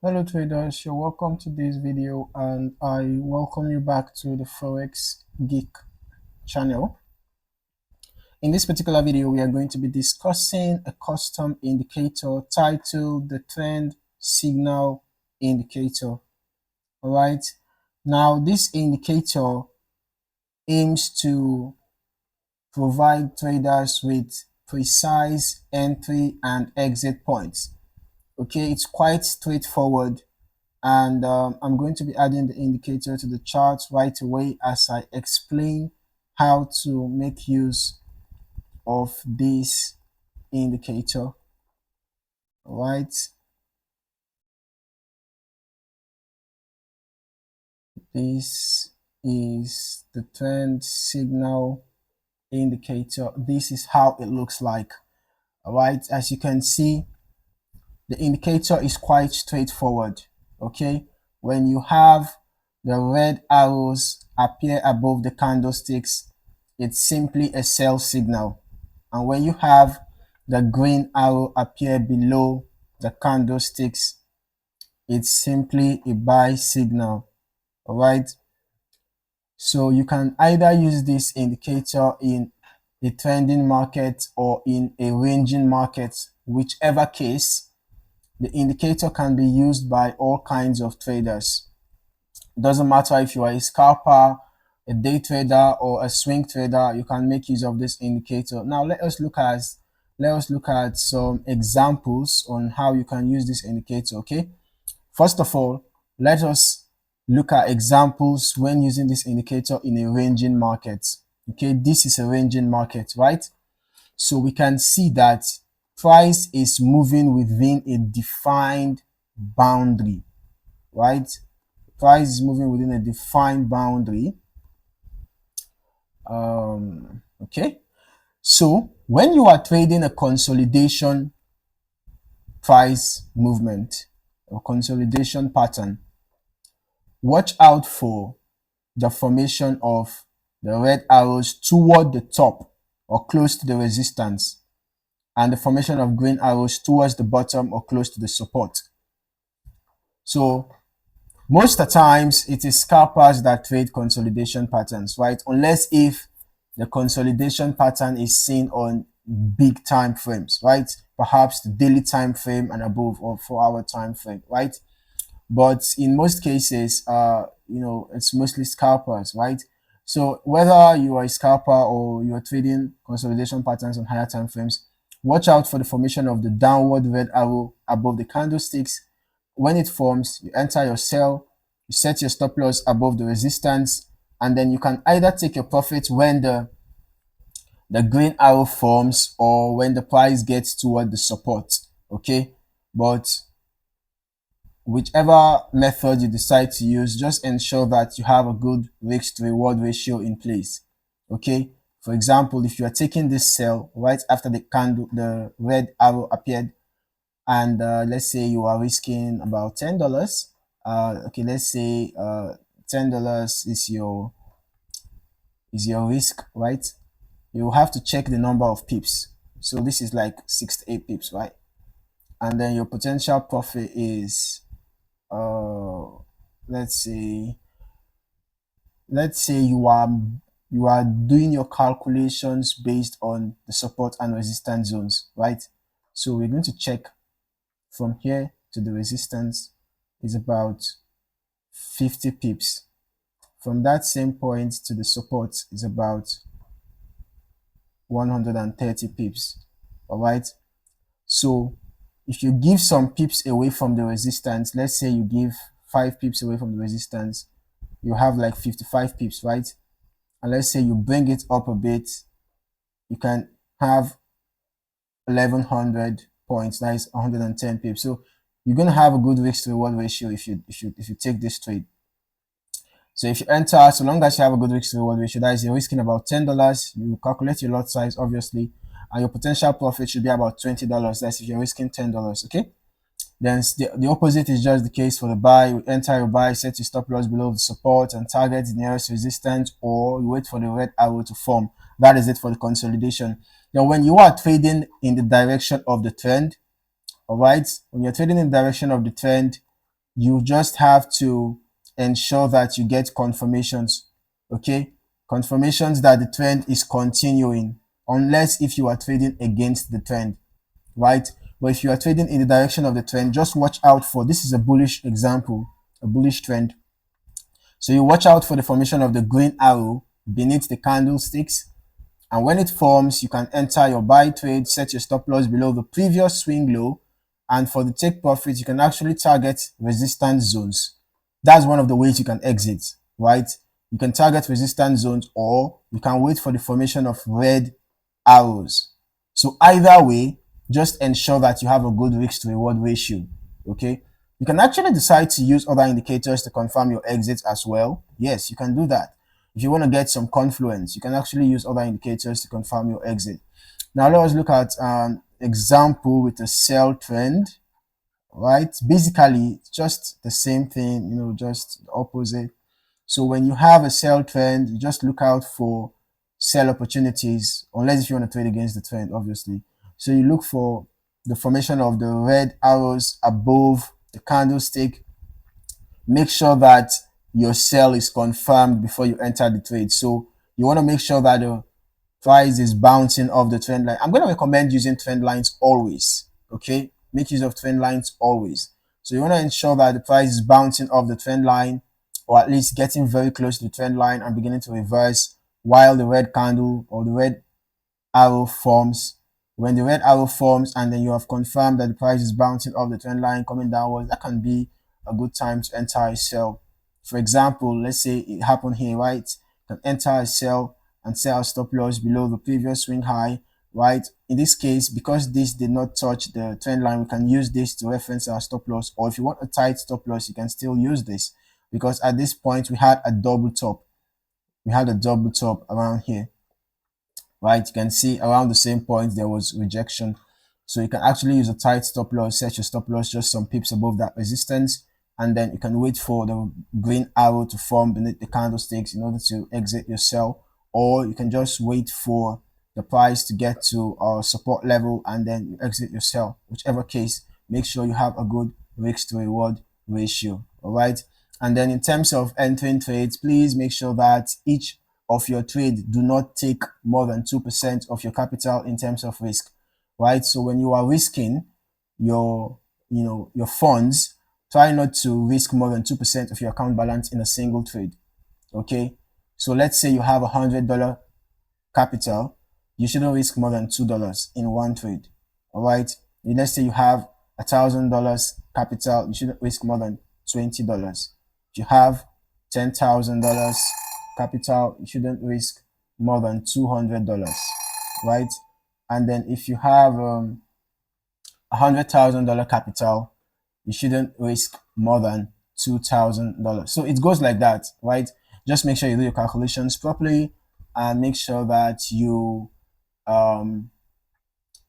Hello traders, you're welcome to this video and I welcome you back to the Forex Geek channel. In this particular video, we are going to be discussing a custom indicator titled the trend signal indicator. Alright, now this indicator aims to provide traders with precise entry and exit points. Okay, it's quite straightforward. And I'm going to be adding the indicator to the chart right away as I explain how to make use of this indicator. All right. This is the trend signal indicator. This is how it looks like. All right. As you can see, the indicator is quite straightforward. Okay. When you have the red arrows appear above the candlesticks, it's simply a sell signal. And when you have the green arrow appear below the candlesticks, it's simply a buy signal. All right. So you can either use this indicator in a trending market or in a ranging market. Whichever case, the indicator can be used by all kinds of traders. It doesn't matter if you are a scalper, a day trader, or a swing trader, you can make use of this indicator. Now let us look at some examples on how you can use this indicator. Okay, first of all, let us look at examples when using this indicator in a ranging market. Okay, this is a ranging market, right? So we can see that price is moving within a defined boundary, right? Price is moving within a defined boundary. Okay, so when you are trading a consolidation price movement or consolidation pattern, watch out for the formation of the red arrows toward the top or close to the resistance, and the formation of green arrows towards the bottom or close to the support. So most of the times it is scalpers that trade consolidation patterns, right? Unless if the consolidation pattern is seen on big time frames, right? Perhaps the daily time frame and above, or 4-hour time frame, right? But in most cases, it's mostly scalpers, right? So whether you are a scalper or you are trading consolidation patterns on higher time frames, watch out for the formation of the downward red arrow above the candlesticks. When it forms, you enter your sell, you set your stop loss above the resistance, and then you can either take your profit when the green arrow forms or when the price gets toward the support. Okay, but whichever method you decide to use, just ensure that you have a good risk to reward ratio in place. Okay, for example, if you are taking this sell right after the candle, the red arrow appeared, and let's say you are risking about $10. Okay, let's say $10 is your risk, right? You have to check the number of pips. So this is like 6 to 8 pips, right? And then your potential profit is let's say you are doing your calculations based on the support and resistance zones, right? So we're going to check from here to the resistance is about 50 pips. From that same point to the support is about 130 pips. All right, so if you give some pips away from the resistance, let's say you give 5 pips away from the resistance, you have like 55 pips, right? And let's say you bring it up a bit, you can have 1100 points, that is 110 pips. So you're going to have a good risk to reward ratio if you take this trade. So if you enter, so long as you have a good risk to reward ratio, that is, you're risking about $10, you calculate your lot size obviously, and your potential profit should be about $20. That's if you're risking $10. Okay, then the opposite is just the case for the buy. You enter your buy, set your stop loss below the support and target the nearest resistance, or you wait for the red arrow to form. That is it for the consolidation. Now when you are trading in the direction of the trend, all right, when you're trading in the direction of the trend, you just have to ensure that you get confirmations, okay? Confirmations that the trend is continuing, unless if you are trading against the trend, right? But if you are trading in the direction of the trend, just watch out for, this is a bullish example, a bullish trend. So you watch out for the formation of the green arrow beneath the candlesticks. And when it forms, you can enter your buy trade, set your stop loss below the previous swing low. And for the take profit, you can actually target resistance zones. That's one of the ways you can exit, right? You can target resistance zones, or you can wait for the formation of red arrows. So either way, just ensure that you have a good risk to reward ratio, okay? You can actually decide to use other indicators to confirm your exit as well. Yes, you can do that. If you want to get some confluence, you can actually use other indicators to confirm your exit. Now let us look at an example with a sell trend, right? Basically, it's just the same thing, you know, just the opposite. So when you have a sell trend, you just look out for sell opportunities, unless if you want to trade against the trend, obviously. So you look for the formation of the red arrows above the candlestick. Make sure that your sell is confirmed before you enter the trade. So you want to make sure that the price is bouncing off the trend line. I'm going to recommend using trend lines always, okay? Make use of trend lines always. So you want to ensure that the price is bouncing off the trend line, or at least getting very close to the trend line and beginning to reverse while the red candle or the red arrow forms. When the red arrow forms and then you have confirmed that the price is bouncing off the trend line coming downwards, that can be a good time to enter a sell. For example, let's say it happened here, right? You can enter a sell and sell a stop loss below the previous swing high, right? In this case, because this did not touch the trend line, we can use this to reference our stop loss. Or if you want a tight stop loss, you can still use this, because at this point we had a double top. We had a double top around here, right? You can see around the same point there was rejection. So you can actually use a tight stop loss, set your stop loss just some pips above that resistance, and then you can wait for the green arrow to form beneath the candlesticks in order to exit your sell. Or you can just wait for the price to get to our support level and then you exit your sell. Whichever case, make sure you have a good risk to reward ratio. All right. And then in terms of entering trades, please make sure that each of your trade do not take more than 2% of your capital in terms of risk, right? So when you are risking your funds, try not to risk more than 2% of your account balance in a single trade. Okay, so let's say you have $100 capital, you shouldn't risk more than $2 in one trade. All right, let's say you have $1,000 capital, you shouldn't risk more than $20. If you have $10,000 capital, you shouldn't risk more than $200, right? And then if you have $100,000 capital, you shouldn't risk more than $2,000. So it goes like that, right? Just make sure you do your calculations properly and make sure that you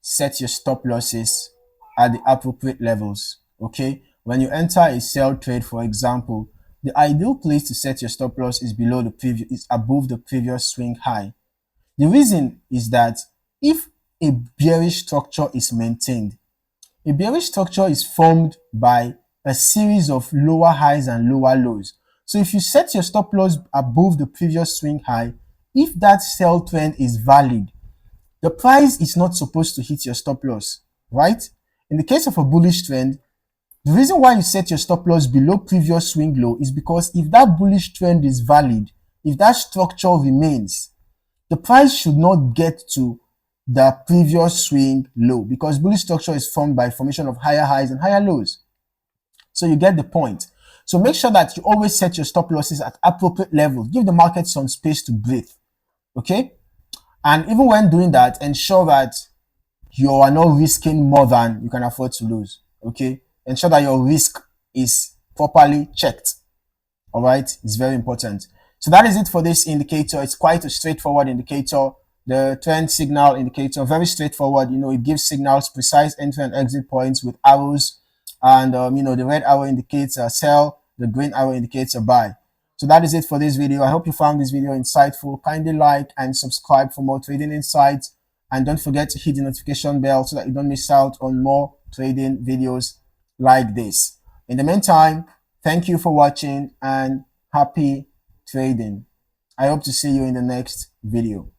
set your stop losses at the appropriate levels, okay? When you enter a sell trade, for example, the ideal place to set your stop loss is below the previous, is above the previous swing high. The reason is that if a bearish structure is maintained, a bearish structure is formed by a series of lower highs and lower lows. So if you set your stop loss above the previous swing high, if that sell trend is valid, the price is not supposed to hit your stop loss, right? In the case of a bullish trend, the reason why you set your stop loss below previous swing low is because if that bullish trend is valid, if that structure remains, the price should not get to the previous swing low, because bullish structure is formed by formation of higher highs and higher lows. So you get the point. So make sure that you always set your stop losses at appropriate levels. Give the market some space to breathe. Okay? And even when doing that, ensure that you are not risking more than you can afford to lose. Okay? Ensure that your risk is properly checked. All right? It's very important. So that is it for this indicator. It's quite a straightforward indicator. The trend signal indicator, very straightforward. You know, it gives signals, precise entry and exit points with arrows. And, the red arrow indicates a sell, the green arrow indicates a buy. So that is it for this video. I hope you found this video insightful. Kindly like and subscribe for more trading insights. And don't forget to hit the notification bell so that you don't miss out on more trading videos like this. In the meantime, thank you for watching and happy trading. I hope to see you in the next video.